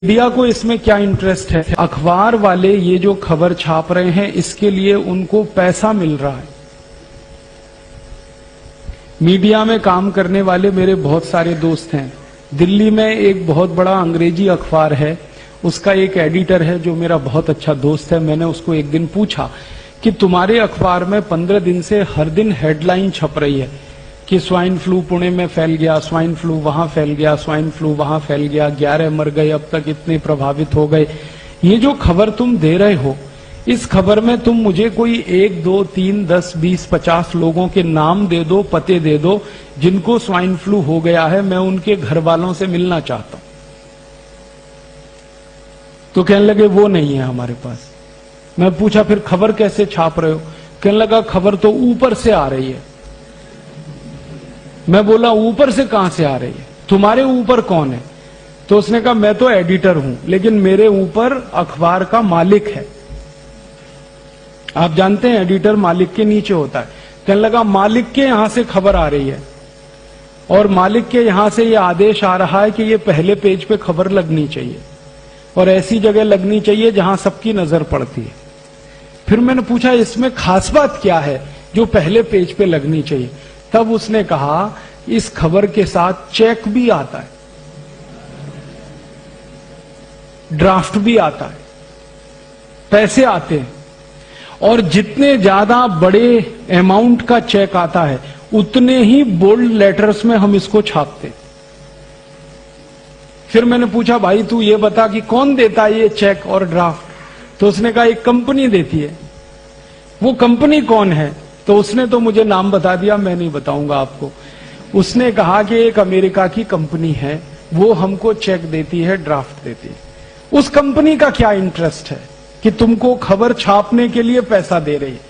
Media को इसमें क्या इंटरेस्ट है? अखबार वाले ये जो खबर छाप रहे हैं इसके लिए उनको पैसा मिल रहा है। मीडिया में काम करने वाले मेरे बहुत सारे दोस्त हैं। दिल्ली में एक बहुत बड़ा अंग्रेजी अखबार है, उसका एक एडिटर है जो मेरा बहुत अच्छा दोस्त है। मैंने उसको एक दिन पूछा कि तुम्हारे अखबार में 15 दिन से हर दिन हेडलाइन छप रही है कि स्वाइन फ्लू पुणे में फैल गया, स्वाइन फ्लू वहां फैल गया, स्वाइन फ्लू वहां फैल गया, 11 मर गए, अब तक इतने प्रभावित हो गए। ये जो खबर तुम दे रहे हो, इस खबर में तुम मुझे कोई 1, 2, 3, 10, 20, 50 लोगों के नाम दे दो, पते दे दो जिनको स्वाइन फ्लू हो गया है, मैं उनके घर वालों से मिलना चाहता हूं। तो कहने लगे वो नहीं है हमारे पास। मैं पूछा फिर खबर कैसे छाप रहे हो? कहने लगा खबर तो ऊपर से आ रही है। मैं बोला ऊपर से कहां से आ रही है? तुम्हारे ऊपर कौन है? तो उसने कहा मैं तो एडिटर हूं, लेकिन मेरे ऊपर अखबार का मालिक है। आप जानते हैं एडिटर मालिक के नीचे होता है। कहने लगा मालिक के यहां से खबर आ रही है और मालिक के यहां से यह आदेश आ रहा है कि यह पहले पेज पे खबर लगनी चाहिए और ऐसी जगह लगनी चाहिए जहां सबकी नजर पड़ती है। फिर मैंने पूछा इसमें खास बात क्या है जो पहले पेज पे लगनी चाहिए? तब उसने कहा इस खबर के साथ चेक भी आता है, ड्राफ्ट भी आता है, पैसे आते हैं और जितने ज्यादा बड़े अमाउंट का चेक आता है उतने ही बोल्ड लेटर्स में हम इसको छापते हैं। फिर मैंने पूछा भाई तू ये बता कि कौन देता है ये चेक और ड्राफ्ट? तो उसने कहा एक कंपनी देती है। वो कंपनी कौन है? तो उसने तो मुझे नाम बता दिया, मैं नहीं बताऊंगा आपको। उसने कहा कि एक अमेरिका की कंपनी है, वो हमको चेक देती है, ड्राफ्ट देती है। उस कंपनी का क्या इंटरेस्ट है कि तुमको खबर छापने के लिए पैसा दे रही है?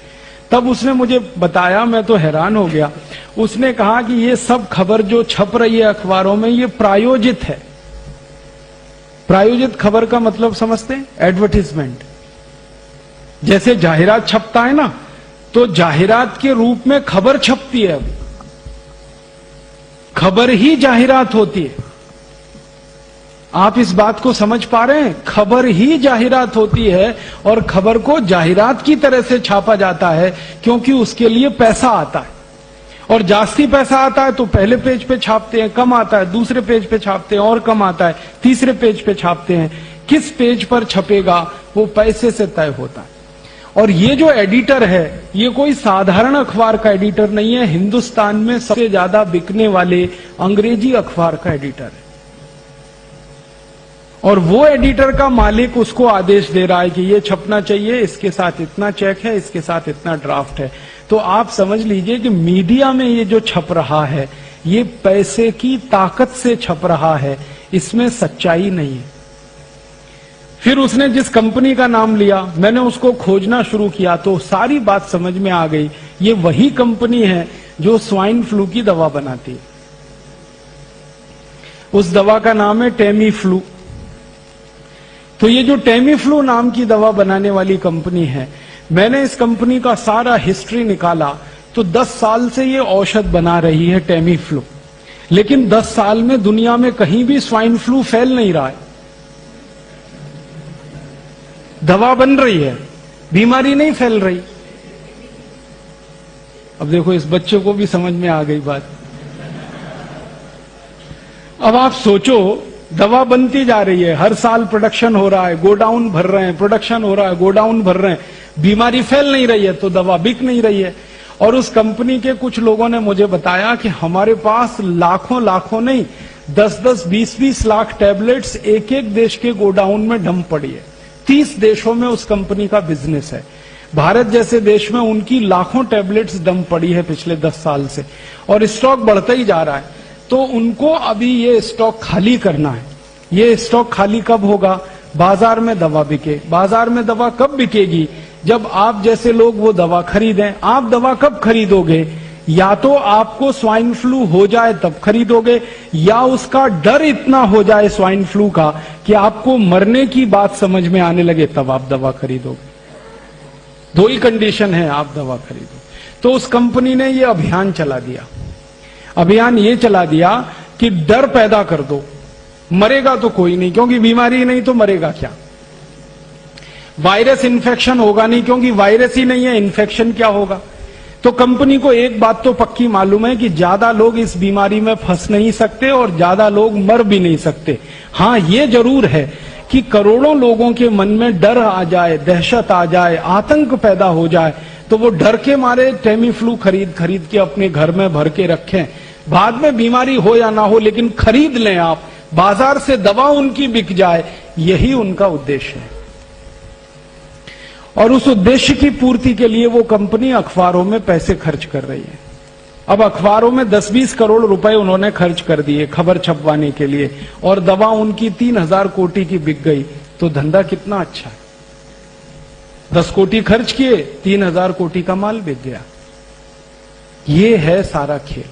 तब उसने मुझे बताया, मैं तो हैरान हो गया। उसने कहा कि ये सब खबर जो छप रही है अखबारों में ये प्रायोजित है। प्रायोजित खबर का मतलब समझते हैं? एडवर्टीजमेंट। जैसे जाहिरात छपता है ना, तो जाहिरात के रूप में खबर छपती है। अब खबर ही जाहिरात होती है। आप इस बात को समझ पा रहे हैं? खबर ही जाहिरात होती है और खबर को जाहिरात की तरह से छापा जाता है क्योंकि उसके लिए पैसा आता है। और जास्ती पैसा आता है तो पहले पेज पे छापते हैं, कम आता है दूसरे पेज पे छापते हैं और कम आता है तीसरे पेज पे छापते हैं। किस पेज पर छपेगा वो पैसे से तय होता है। और ये जो एडिटर है ये कोई साधारण अखबार का एडिटर नहीं है, हिंदुस्तान में सबसे ज्यादा बिकने वाले अंग्रेजी अखबार का एडिटर है। और वो एडिटर का मालिक उसको आदेश दे रहा है कि ये छपना चाहिए, इसके साथ इतना चेक है, इसके साथ इतना ड्राफ्ट है। तो आप समझ लीजिए कि मीडिया में ये जो छप रहा है ये पैसे की ताकत से छप रहा है, इसमें सच्चाई नहीं है। फिर उसने जिस कंपनी का नाम लिया, मैंने उसको खोजना शुरू किया तो सारी बात समझ में आ गई। ये वही कंपनी है जो स्वाइन फ्लू की दवा बनाती है। उस दवा का नाम है टेमी फ्लू। तो ये जो टेमी फ्लू नाम की दवा बनाने वाली कंपनी है, मैंने इस कंपनी का सारा हिस्ट्री निकाला तो 10 साल से ये औषध बना रही है टेमी फ्लू। लेकिन 10 साल में दुनिया में कहीं भी स्वाइन फ्लू फैल नहीं रहा है। दवा बन रही है, बीमारी नहीं फैल रही। अब देखो इस बच्चे को भी समझ में आ गई बात। अब आप सोचो दवा बनती जा रही है, हर साल प्रोडक्शन हो रहा है, गोडाउन भर रहे हैं, प्रोडक्शन हो रहा है, गोडाउन भर रहे हैं, बीमारी फैल नहीं रही है तो दवा बिक नहीं रही है। और उस कंपनी के कुछ लोगों ने मुझे बताया कि हमारे पास लाखों नहीं 10-10, 20-20 लाख टैबलेट्स एक एक देश के गोडाउन में डंप पड़ी है। 30 देशों में उस कंपनी का बिजनेस है। भारत जैसे देश में उनकी लाखों टैबलेट्स डंप पड़ी है पिछले 10 साल से और स्टॉक बढ़ता ही जा रहा है। तो उनको अभी ये स्टॉक खाली करना है। ये स्टॉक खाली कब होगा? बाजार में दवा बिके। बाजार में दवा कब बिकेगी? जब आप जैसे लोग वो दवा खरीदें। आप दवा कब खरीदोगे? या तो आपको स्वाइन फ्लू हो जाए तब खरीदोगे, या उसका डर इतना हो जाए स्वाइन फ्लू का कि आपको मरने की बात समझ में आने लगे तब आप दवा खरीदोगे। दो ही कंडीशन है आप दवा खरीदो। तो उस कंपनी ने ये अभियान चला दिया। अभियान ये चला दिया कि डर पैदा कर दो, मरेगा तो कोई नहीं, क्योंकि बीमारी नहीं तो मरेगा क्या। वायरस इन्फेक्शन होगा नहीं, क्योंकि वायरस ही नहीं है, इन्फेक्शन क्या होगा। तो कंपनी को एक बात तो पक्की मालूम है कि ज्यादा लोग इस बीमारी में फंस नहीं सकते और ज्यादा लोग मर भी नहीं सकते। हां, ये जरूर है कि करोड़ों लोगों के मन में डर आ जाए, दहशत आ जाए, आतंक पैदा हो जाए, तो वो डर के मारे टेमीफ्लू खरीद खरीद के अपने घर में भर के रखें। बाद में बीमारी हो या ना हो, लेकिन खरीद लें आप, बाजार से दवा उनकी बिक जाए, यही उनका उद्देश्य है। और उस उद्देश्य की पूर्ति के लिए वो कंपनी अखबारों में पैसे खर्च कर रही है। अब अखबारों में 10-20 करोड़ रुपए उन्होंने खर्च कर दिए खबर छपवाने के लिए, और दवा उनकी 3000 कोटि की बिक गई, तो धंधा कितना अच्छा है। 10 कोटि खर्च किए, 3000 कोटि का माल बिक गया। ये है सारा खेल।